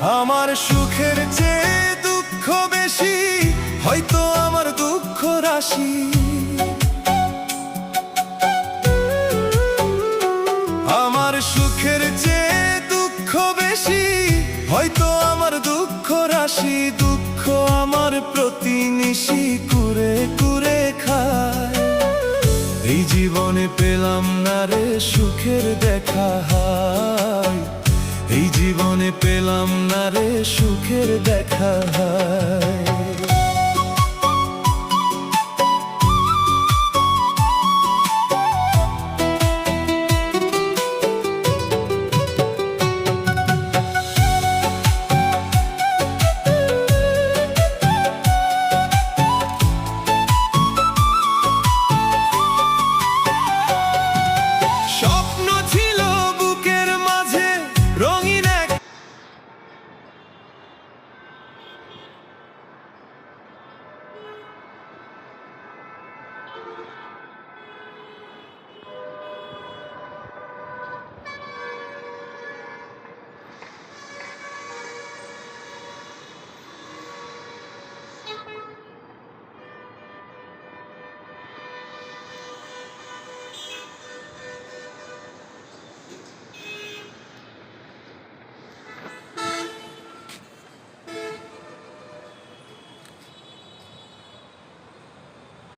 আমার সুখের চেয়ে দুঃখ বেশি, হয়তো আমার দুঃখ রাশি। আমার সুখের চেয়ে দুঃখ বেশি, হয়তো আমার দুঃখ রাশি। দুঃখ আমার প্রতি নিশি কুরে কুরে খায়। এই জীবনে পেলাম না রে সুখের দেখা, হায় এই জীবনে পেলাম না রে সুখের দেখা, হায়।